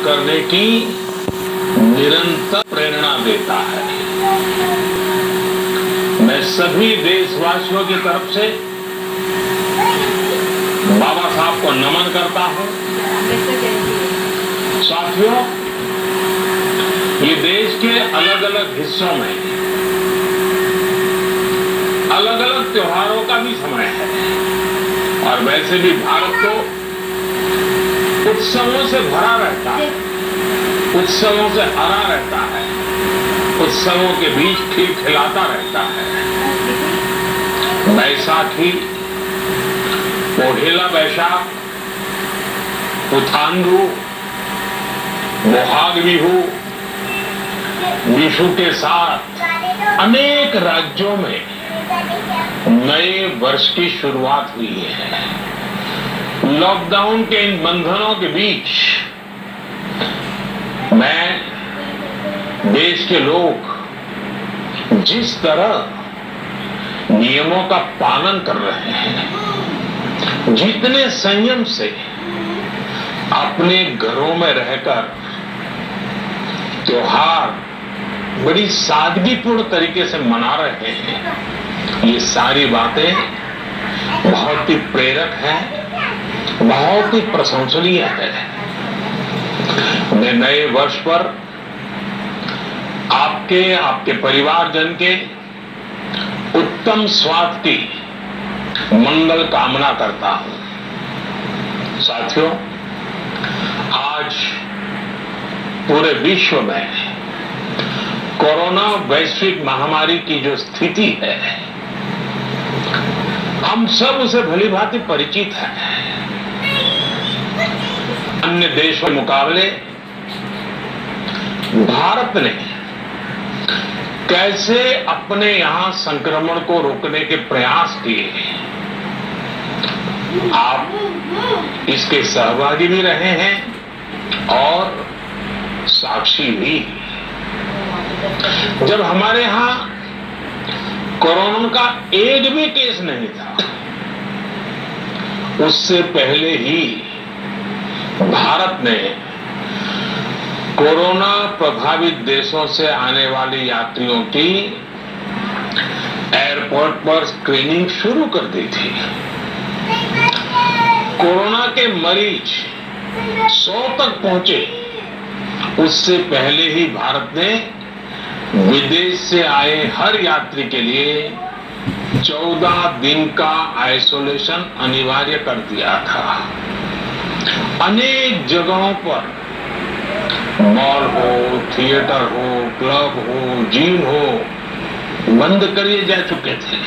करने की निरंतर प्रेरणा देता है। मैं सभी देशवासियों की तरफ से बाबा साहब को नमन करता हूं। साथियों, ये देश के अलग अलग हिस्सों में अलग अलग त्योहारों का भी समय है और वैसे भी भारत तो उत्सवों से भरा रहता है, उत्सवों से हरा रहता है, उत्सवों के बीच खिलखिलाता रहता है। बैसाखी, पोहेला बैसाख, पुथांडू, बोहाग बिहू, विशु के साथ अनेक राज्यों में नए वर्ष की शुरुआत हुई है। लॉकडाउन के इन बंधनों के बीच मैं देश के लोग जिस तरह नियमों का पालन कर रहे हैं, जितने संयम से अपने घरों में रहकर त्योहार बड़ी सादगीपूर्ण तरीके से मना रहे हैं, ये सारी बातें बहुत ही प्रेरक हैं, बहुत ही प्रशंसनीय है। मैं नए वर्ष पर आपके परिवारजन के उत्तम स्वास्थ्य की मंगल कामना करता हूं। साथियों, आज पूरे विश्व में कोरोना वैश्विक महामारी की जो स्थिति है, हम सब उसे भलीभांति परिचित हैं। अन्य देशों के मुकाबले भारत ने कैसे अपने यहां संक्रमण को रोकने के प्रयास किए, आप इसके सहभागी भी रहे हैं और साक्षी भी। जब हमारे यहां कोरोना का एक भी केस नहीं था, उससे पहले ही भारत ने कोरोना प्रभावित देशों से आने वाले यात्रियों की एयरपोर्ट पर स्क्रीनिंग शुरू कर दी थी। कोरोना के मरीज 100 तक पहुंचे, उससे पहले ही भारत ने विदेश से आए हर यात्री के लिए 14 दिन का आइसोलेशन अनिवार्य कर दिया था। अनेक जगहों पर मॉल हो, थिएटर हो, क्लब हो, जिम हो, बंद कर दिए जा चुके थे।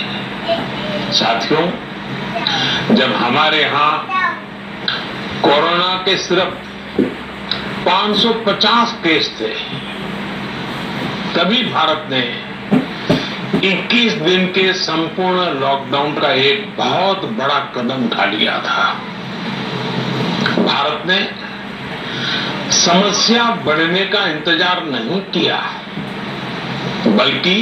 साथियों, जब हमारे यहाँ कोरोना के सिर्फ 550 केस थे, तभी भारत ने 21 दिन के संपूर्ण लॉकडाउन का एक बहुत बड़ा कदम उठा लिया था। भारत ने समस्या बढ़ने का इंतजार नहीं किया, बल्कि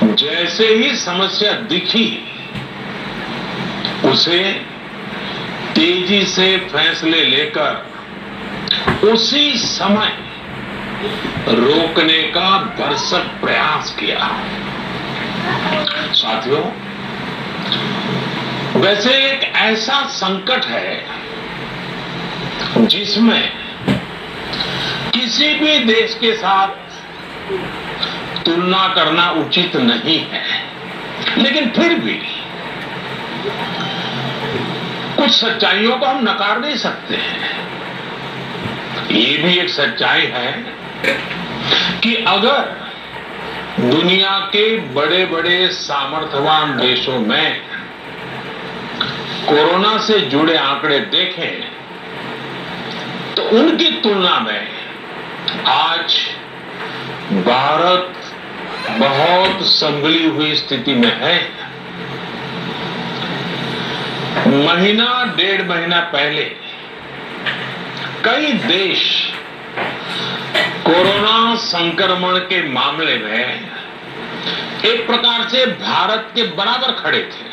जैसे ही समस्या दिखी, उसे तेजी से फैसले लेकर उसी समय रोकने का भरसक प्रयास किया। साथियों, वैसे एक ऐसा संकट है जिसमें किसी भी देश के साथ तुलना करना उचित नहीं है, लेकिन फिर भी कुछ सच्चाइयों को हम नकार नहीं सकते हैं। ये भी एक सच्चाई है कि अगर दुनिया के बड़े बड़े सामर्थ्यवान देशों में कोरोना से जुड़े आंकड़े देखें, तो उनकी तुलना में आज भारत बहुत संभली हुई स्थिति में है। महीना 1.5 महीना पहले कई देश कोरोना संक्रमण के मामले में एक प्रकार से भारत के बराबर खड़े थे।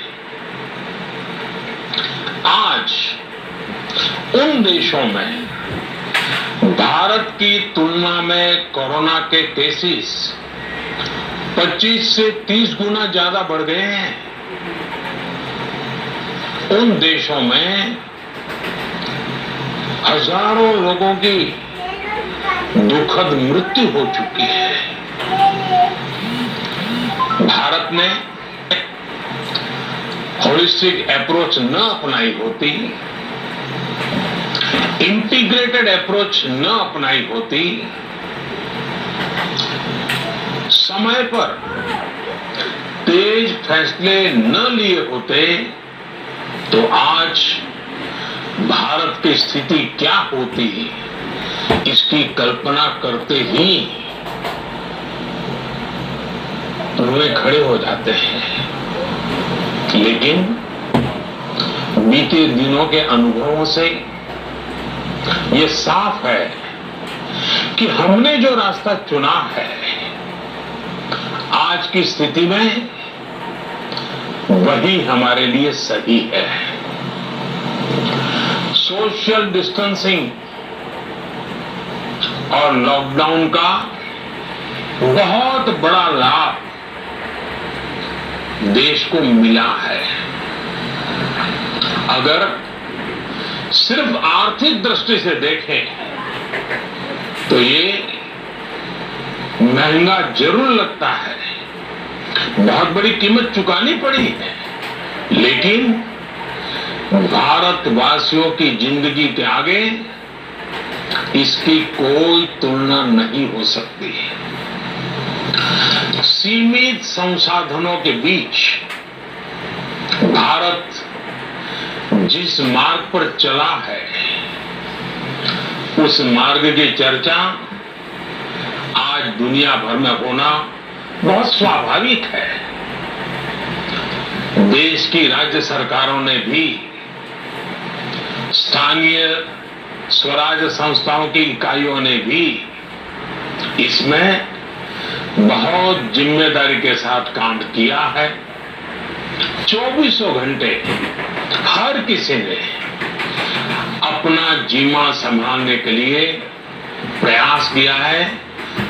आज उन देशों में भारत की तुलना में कोरोना के केसेस 25 से 30 गुना ज्यादा बढ़ गए हैं। उन देशों में हजारों लोगों की दुखद मृत्यु हो चुकी है। भारत ने होलिस्टिक अप्रोच न अपनाई होती, इंटीग्रेटेड अप्रोच न अपनाई होती, समय पर तेज फैसले न लिए होते, तो आज भारत की स्थिति क्या होती, इसकी कल्पना करते ही रोए खड़े हो जाते हैं। लेकिन बीते दिनों के अनुभवों से ये साफ है कि हमने जो रास्ता चुना है, आज की स्थिति में वही हमारे लिए सही है। सोशल डिस्टेंसिंग और लॉकडाउन का बहुत बड़ा लाभ देश को मिला है। अगर सिर्फ आर्थिक दृष्टि से देखें तो ये महंगा जरूर लगता है, बहुत बड़ी कीमत चुकानी पड़ी है, लेकिन भारतवासियों की जिंदगी के आगे इसकी कोई तुलना नहीं हो सकती। सीमित संसाधनों के बीच भारत जिस मार्ग पर चला है, उस मार्ग की चर्चा आज दुनिया भर में होना बहुत स्वाभाविक है। देश की राज्य सरकारों ने भी, स्थानीय स्वराज संस्थाओं की इकाइयों ने भी इसमें बहुत जिम्मेदारी के साथ काम किया है। 24 घंटे हर किसी ने अपना जीवन संभालने के लिए प्रयास किया है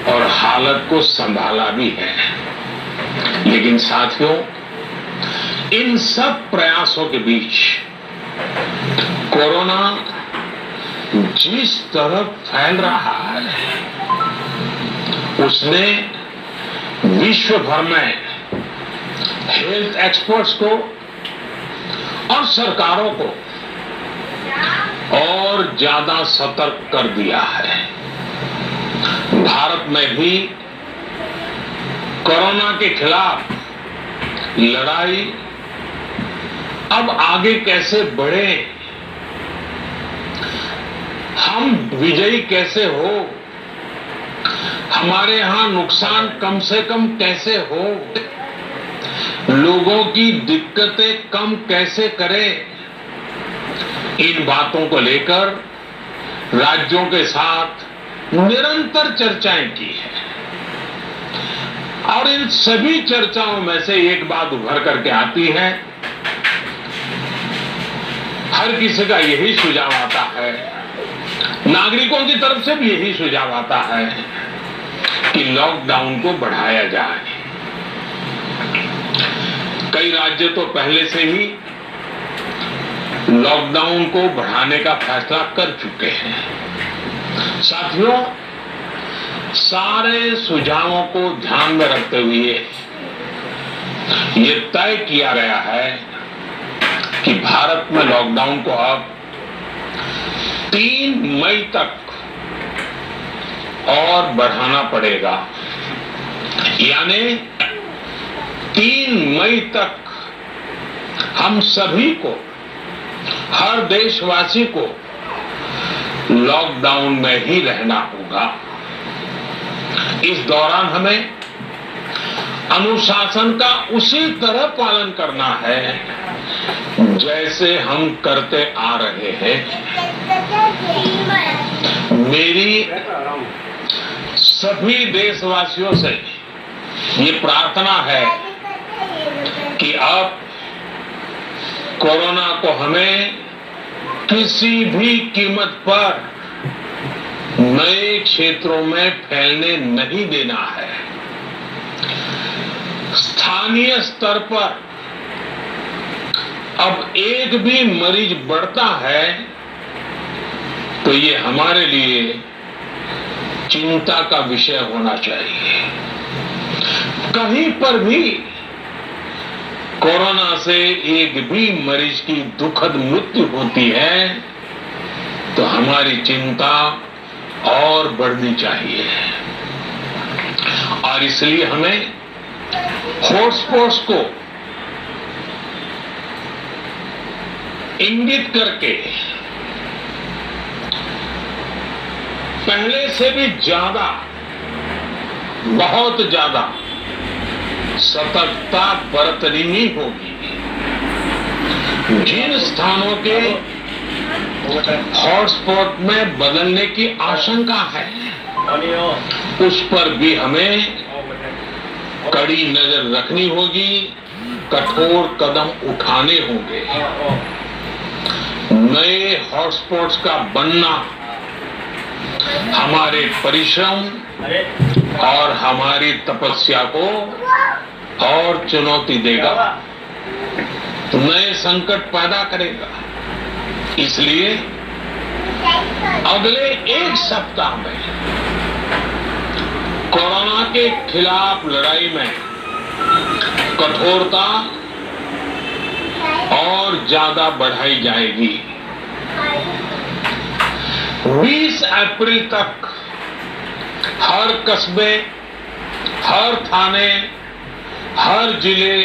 और हालत को संभाला भी है। लेकिन साथियों, इन सब प्रयासों के बीच कोरोना जिस तरह फैल रहा है, उसने विश्व भर में हेल्थ एक्सपर्ट्स को और सरकारों को और ज्यादा सतर्क कर दिया है। भारत में भी कोरोना के खिलाफ लड़ाई अब आगे कैसे बढ़े, हम विजयी कैसे हो, हमारे यहां नुकसान कम से कम कैसे हो, लोगों की दिक्कतें कम कैसे करें, इन बातों को लेकर राज्यों के साथ निरंतर चर्चाएं की है। और इन सभी चर्चाओं में से एक बात उभर करके आती है, हर किसी का यही सुझाव आता है, नागरिकों की तरफ से भी यही सुझाव आता है कि लॉकडाउन को बढ़ाया जाए। कई राज्य तो पहले से ही लॉकडाउन को बढ़ाने का फैसला कर चुके हैं। साथियों, सारे सुझावों को ध्यान में रखते हुए ये तय किया गया है कि भारत में लॉकडाउन को अब 3 मई तक और बढ़ाना पड़ेगा। यानी 3 मई तक हम सभी को, हर देशवासी को लॉकडाउन में ही रहना होगा। इस दौरान हमें अनुशासन का उसी तरह पालन करना है जैसे हम करते आ रहे हैं। मेरी सभी देशवासियों से ये प्रार्थना है कि अब कोरोना को हमें किसी भी कीमत पर नए क्षेत्रों में फैलने नहीं देना है। स्थानीय स्तर पर अब एक भी मरीज बढ़ता है तो ये हमारे लिए चिंता का विषय होना चाहिए। कहीं पर भी कोरोना से एक भी मरीज की दुखद मृत्यु होती है तो हमारी चिंता और बढ़नी चाहिए और इसलिए हमें हॉटस्पॉट्स को इंगित करके पहले से भी ज्यादा, बहुत ज्यादा सतर्कता बरतनी होगी। जिन स्थानों के हॉटस्पॉट में बदलने की आशंका है उस पर भी हमें कड़ी नजर रखनी होगी, कठोर कदम उठाने होंगे। नए हॉटस्पॉट्स का बनना हमारे परिश्रम और हमारी तपस्या को और चुनौती देगा, नए संकट पैदा करेगा। इसलिए अगले एक सप्ताह में कोरोना के खिलाफ लड़ाई में कठोरता और ज्यादा बढ़ाई जाएगी। 20 अप्रैल तक हर कस्बे, हर थाने, हर जिले,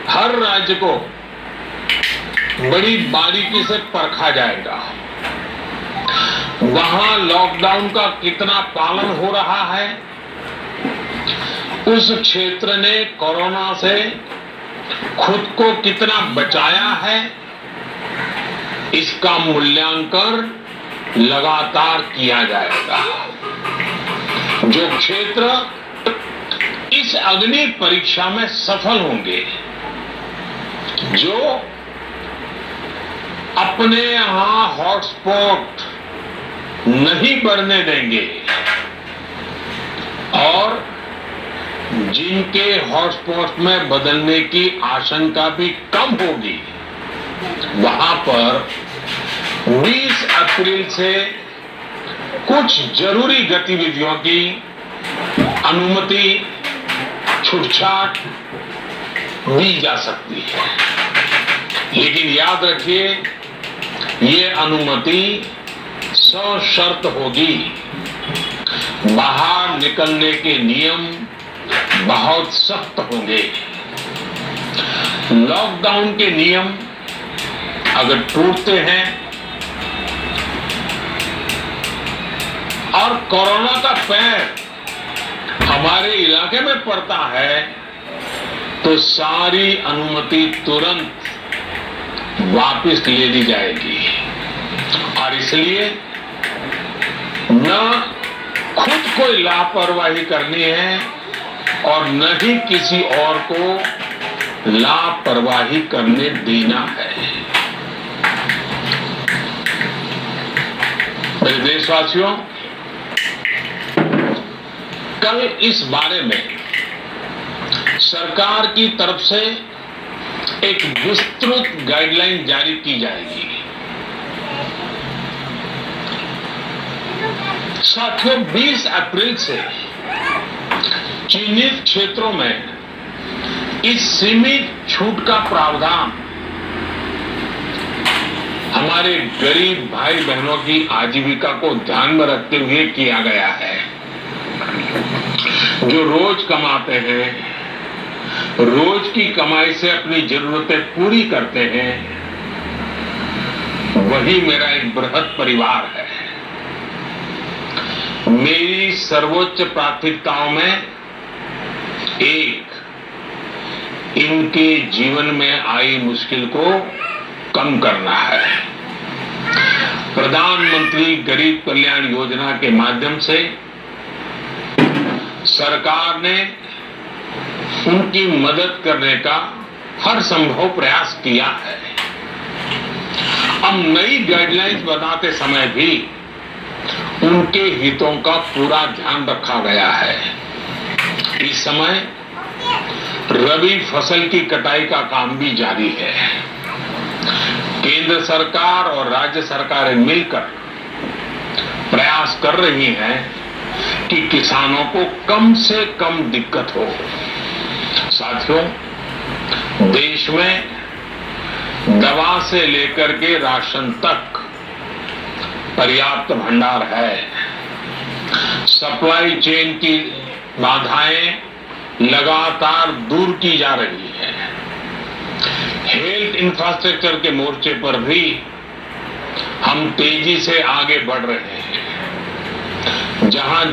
हर राज्य को बड़ी बारीकी से परखा जाएगा। वहां लॉकडाउन का कितना पालन हो रहा है, उस क्षेत्र ने कोरोना से खुद को कितना बचाया है, इसका मूल्यांकन लगातार किया जाएगा। जो क्षेत्र इस अग्नि परीक्षा में सफल होंगे, जो अपने यहां हॉटस्पॉट नहीं बढ़ने देंगे और जिनके हॉटस्पॉट में बदलने की आशंका भी कम होगी, वहां पर 20 अप्रैल से कुछ जरूरी गतिविधियों की अनुमति, छूटछाट दी जा सकती है। लेकिन याद रखिए, ये अनुमति सशर्त होगी। बाहर निकलने के नियम बहुत सख्त होंगे। लॉकडाउन के नियम अगर टूटते हैं और कोरोना का पैर हमारे इलाके में पड़ता है तो सारी अनुमति तुरंत वापस ले ली जाएगी। और इसलिए न खुद कोई लापरवाही करनी है और न ही किसी और को लापरवाही करने देना है। मेरे देशवासियों, कल इस बारे में सरकार की तरफ से एक विस्तृत गाइडलाइन जारी की जाएगी। साथियों, 20 अप्रैल से चिन्हित क्षेत्रों में इस सीमित छूट का प्रावधान हमारे गरीब भाई बहनों की आजीविका को ध्यान में रखते हुए किया गया है। जो रोज कमाते हैं, रोज की कमाई से अपनी जरूरतें पूरी करते हैं, वही मेरा एक बृहद परिवार है। मेरी सर्वोच्च प्राथमिकताओं में एक, इनके जीवन में आई मुश्किल को कम करना है। प्रधानमंत्री गरीब कल्याण योजना के माध्यम से सरकार ने उनकी मदद करने का हर संभव प्रयास किया है। अब नई गाइडलाइंस बनाते समय भी उनके हितों का पूरा ध्यान रखा गया है। इस समय रबी फसल की कटाई का काम भी जारी है। केंद्र सरकार और राज्य सरकारें मिलकर प्रयास कर रही हैं कि किसानों को कम से कम दिक्कत हो। साथियों, देश में दवा से लेकर के राशन तक पर्याप्त भंडार है। सप्लाई चेन की बाधाएं लगातार दूर की जा रही है। हेल्थ इंफ्रास्ट्रक्चर के मोर्चे पर भी हम तेजी से आगे बढ़ रहे हैं। जहां